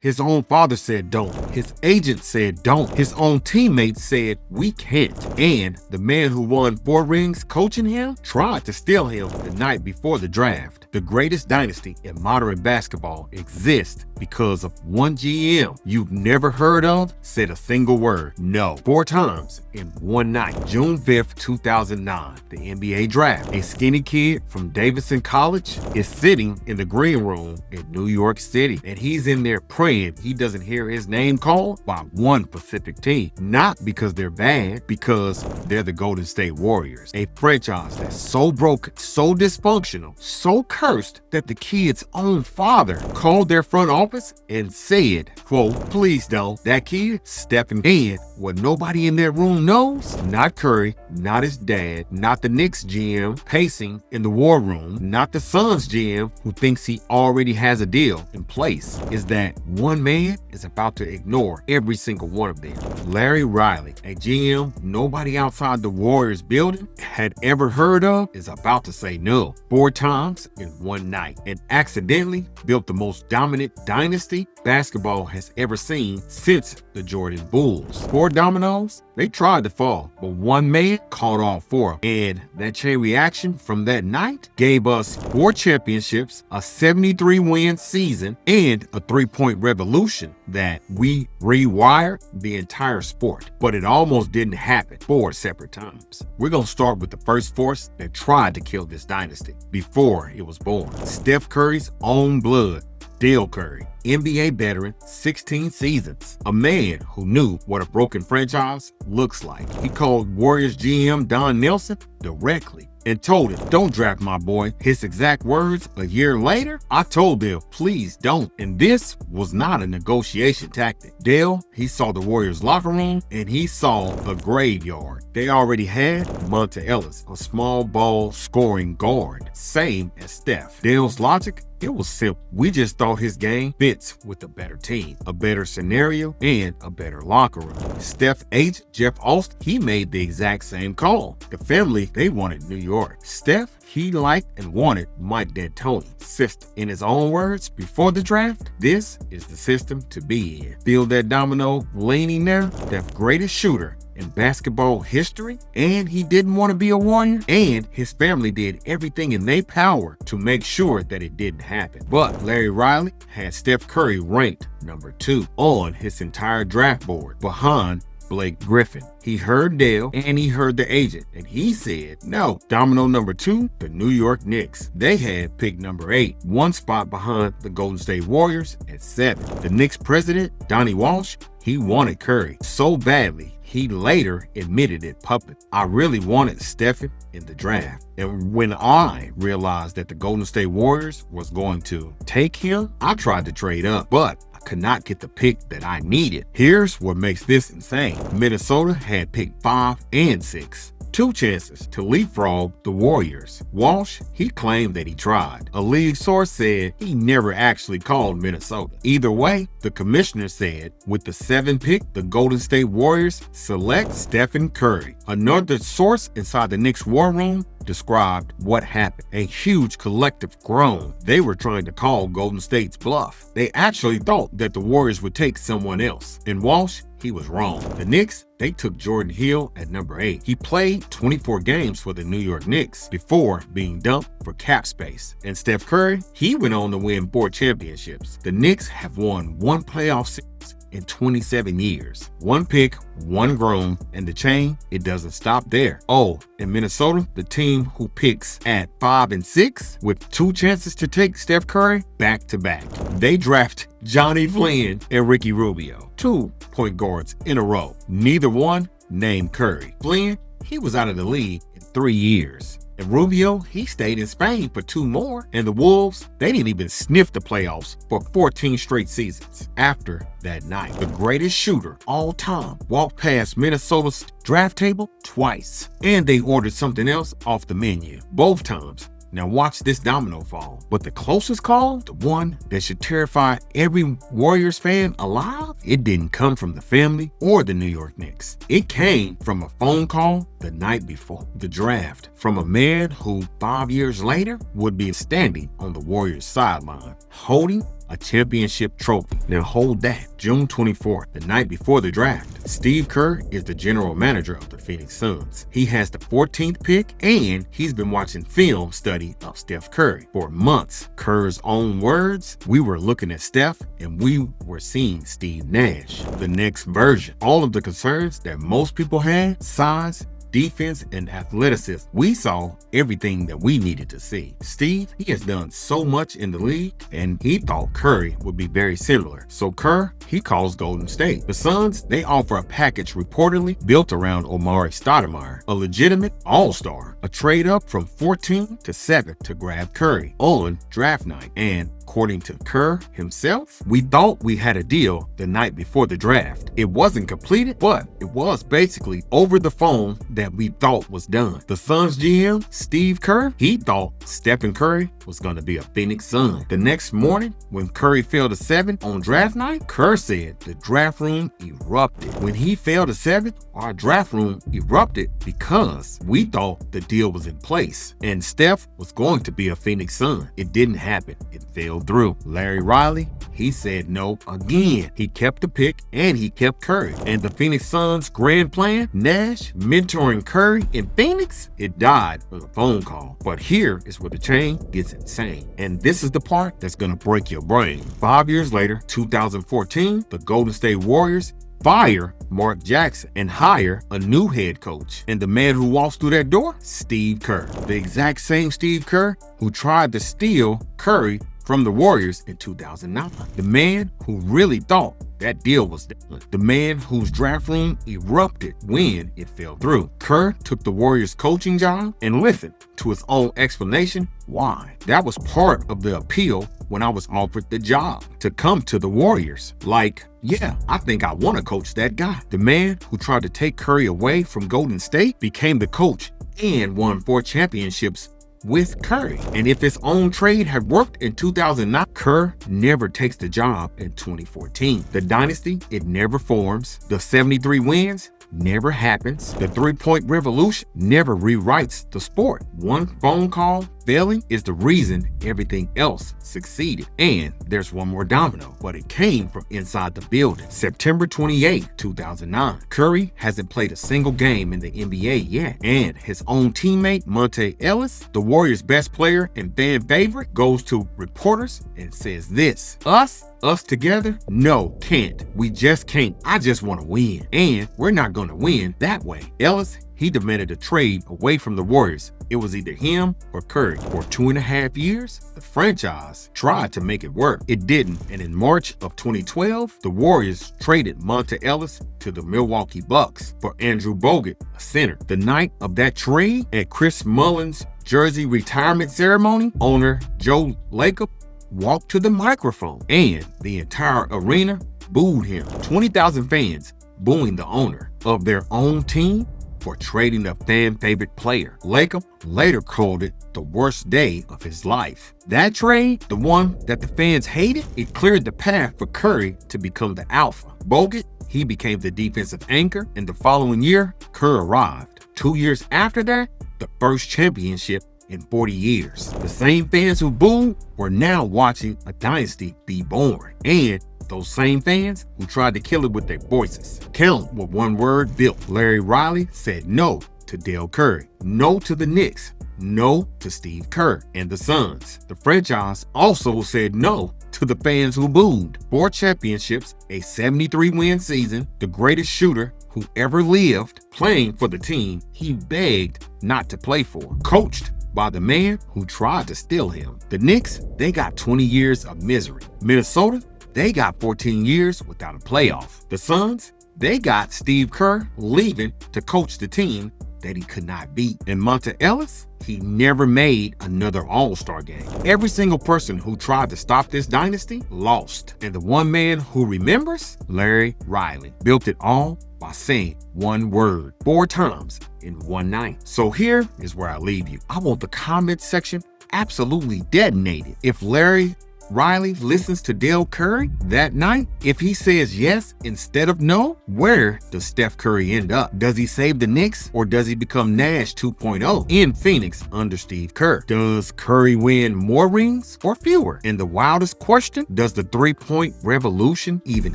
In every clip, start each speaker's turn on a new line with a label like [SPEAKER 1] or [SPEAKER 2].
[SPEAKER 1] His own father said don't. His agent said don't. His own teammates said we can't. And the man who won 4 rings coaching him tried to steal him the night before the draft. The greatest dynasty in modern basketball exists because of one GM you've never heard of said a single word, no, 4 times in one night. June 5th, 2009, the NBA draft. A skinny kid from Davidson College is sitting in the green room in New York City, and he's in there praying he doesn't hear his name called by one Pacific team. Not because they're bad, because they're the Golden State Warriors, a franchise that's so broken, so dysfunctional, so cursed that the kid's own father called their front office and said, quote, please don't. That kid, Stephen, and what nobody in that room knows, not Curry, not his dad, not the Knicks GM pacing in the war room, not the Suns GM who thinks he already has a deal in place, is that one man is about to ignore every single one of them. Larry Riley, a GM nobody outside the Warriors building had ever heard of, is about to say no 4 times in one night and accidentally built the most dominant dynasty basketball has ever seen since the Jordan Bulls. 4 dominoes, they tried to fall, but one man caught all 4. And that chain reaction from that night gave us 4 championships, a 73-win season, and a 3-point revolution that we rewired the entire sport. But it almost didn't happen 4 separate times. We're going to start with the first force that tried to kill this dynasty before it was born. Steph Curry's own blood, Dell Curry, NBA veteran, 16 seasons. A man who knew what a broken franchise looks like. He called Warriors GM Don Nelson directly and told him, don't draft my boy. His exact words a year later, I told Dell, please don't. And this was not a negotiation tactic. Dell, he saw the Warriors locker room and he saw the graveyard. They already had Monta Ellis, a small ball scoring guard, same as Steph. Dell's logic, it was simple. We just thought his game fits with a better team, a better scenario, and a better locker room. Steph agent Jeff Austin, he made the exact same call. The family, they wanted New York. Steph, he liked and wanted Mike D'Antoni's system. In his own words, before the draft, this is the system to be in. Feel that domino leaning there? The greatest shooter in basketball history, and he didn't want to be a Warrior, and his family did everything in their power to make sure that it didn't happen. But Larry Riley had Steph Curry ranked number 2 on his entire draft board behind Blake Griffin. He heard Dell and he heard the agent, and he said no. Domino number 2, the New York Knicks. They had pick number 8, 1 spot behind the Golden State Warriors at 7. The Knicks president, Donnie Walsh, he wanted Curry so badly, he later admitted it publicly. I really wanted Stephen in the draft. And when I realized that the Golden State Warriors was going to take him, I tried to trade up, but I could not get the pick that I needed. Here's what makes this insane. Minnesota had picked 5 and 6. 2 chances to leapfrog the Warriors. Walsh, he claimed that he tried. A league source said he never actually called Minnesota. Either way, the commissioner said with the 7th pick, the Golden State Warriors select Stephen Curry. Another source inside the Knicks war room described what happened. A huge collective groan. They were trying to call Golden State's bluff. They actually thought that the Warriors would take someone else. And Walsh, he was wrong. The Knicks, they took Jordan Hill at number 8. He played 24 games for the New York Knicks before being dumped for cap space. And Steph Curry, he went on to win 4 championships. The Knicks have won 1 playoff series in 27 years. 1 pick, 1 groan, and the chain, it doesn't stop there. Oh, in Minnesota, the team who picks at 5 and 6 with 2 chances to take Steph Curry back to back. They draft Jonny, Flynn, and Ricky Rubio, 2 point guards in a row. Neither one named Curry. Flynn, he was out of the league in 3 years. And Rubio, he stayed in Spain for 2 more. And the Wolves, they didn't even sniff the playoffs for 14 straight seasons. After that night, the greatest shooter all time walked past Minnesota's draft table twice. And they ordered something else off the menu. Both times, Now watch this domino fall. But the closest call, the one that should terrify every Warriors fan alive, it didn't come from the family or the New York Knicks. It came from a phone call the night before the draft from a man who 5 years later would be standing on the Warriors sideline, holding a championship trophy. Now hold that. June 24th, the night before the draft, Steve Kerr is the general manager of the Phoenix Suns. He has the 14th pick, and he's been watching film study of Steph Curry for months. Kerr's own words, "We were looking at Steph and we were seeing Steve Nash, the next version." All of the concerns that most people had, size, defense, and athleticism, we saw everything that we needed to see. Steve, he has done so much in the league, and he thought Curry would be very similar. So Kerr, he calls Golden State. The Suns, they offer a package reportedly built around Omari Stoudemire, a legitimate all-star, a trade up from 14 to 7 to grab Curry on draft night. And according to Kerr himself, "We thought we had a deal the night before the draft. It wasn't completed, but it was basically over the phone that we thought was done." The Suns GM, Steve Kerr, he thought Stephen Curry was going to be a Phoenix Sun. The next morning, when Curry fell to 7 on draft night, Kerr said the draft room erupted. When he fell to 7, our draft room erupted because we thought the deal was in place and Steph was going to be a Phoenix Sun. It didn't happen. It fell through. Larry Riley, he said no again. He kept the pick and he kept Curry. And the Phoenix Suns' grand plan, Nash mentoring Curry in Phoenix, it died with a phone call. But here is where the chain gets insane. And this is the part that's going to break your brain. 5 years later, 2014, the Golden State Warriors fire Mark Jackson and hire a new head coach. And the man who walks through that door, Steve Kerr. The exact same Steve Kerr who tried to steal Curry from the Warriors in 2009. The man who really thought that deal was done. The man whose draft room erupted when it fell through. Kerr took the Warriors coaching job and listened to his own explanation why. That was part of the appeal when I was offered the job to come to the Warriors. Like, yeah, I think I want to coach that guy. The man who tried to take Curry away from Golden State became the coach and won 4 championships with Curry. And if his own trade had worked in 2009, Kerr never takes the job in 2014. The dynasty, it never forms. The 73 wins never happens. The three-point revolution never rewrites the sport. One phone call failing is the reason everything else succeeded. And there's one more domino, but it came from inside the building. September 28, 2009. Curry hasn't played a single game in the NBA yet, and his own teammate, Monta Ellis, the Warriors' best player and fan favorite, goes to reporters and says this: Us together? No, can't. We just can't. I just want to win. And we're not going to win that way. Ellis, he demanded a trade away from the Warriors. It was either him or Curry. For 2.5 years, the franchise tried to make it work. It didn't. And in March of 2012, the Warriors traded Monta Ellis to the Milwaukee Bucks for Andrew Bogut, a center. The night of that trade, at Chris Mullin's jersey retirement ceremony, owner Joe Lacob walked to the microphone and the entire arena booed him. 20,000 fans booing the owner of their own team for trading a fan favorite player. Lacob later called it the worst day of his life. That trade, the one that the fans hated, it cleared the path for Curry to become the alpha. Bogut, he became the defensive anchor, and the following year, Kerr arrived. 2 years after that, the first championship in 40 years. The same fans who booed were now watching a dynasty be born. And those same fans who tried to kill it with their voices. Count what one word built. Larry Riley said no to Dell Curry, no to the Knicks, no to Steve Kerr and the Suns. The franchise also said no to the fans who booed. 4 championships, a 73-win season, the greatest shooter who ever lived, playing for the team he begged not to play for, coached by the man who tried to steal him. The Knicks, they got 20 years of misery. Minnesota, they got 14 years without a playoff. The Suns, they got Steve Kerr leaving to coach the team that he could not beat. And Monta Ellis, he never made another All-Star game. Every single person who tried to stop this dynasty lost. And the one man who remembers, Larry Riley, built it all by saying one word 4 times in one night. So here is where I leave you. I want the comment section absolutely detonated. If Larry Riley listens to Dell Curry that night? If he says yes instead of no, where does Steph Curry end up? Does he save the Knicks or does he become Nash 2.0 in Phoenix under Steve Kerr? Does Curry win more rings or fewer? And the wildest question, does the three-point revolution even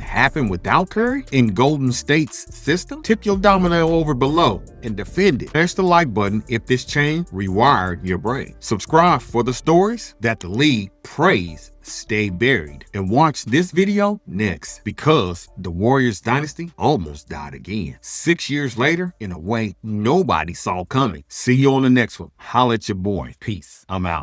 [SPEAKER 1] happen without Curry in Golden State's system? Tip your domino over below and defend it. Press the like button if this change rewired your brain. Subscribe for the stories that the league prays stay buried. And watch this video next, because the Warriors dynasty almost died again 6 years later in a way nobody saw coming. See you on the next one. Holla at your boy. Peace. I'm out.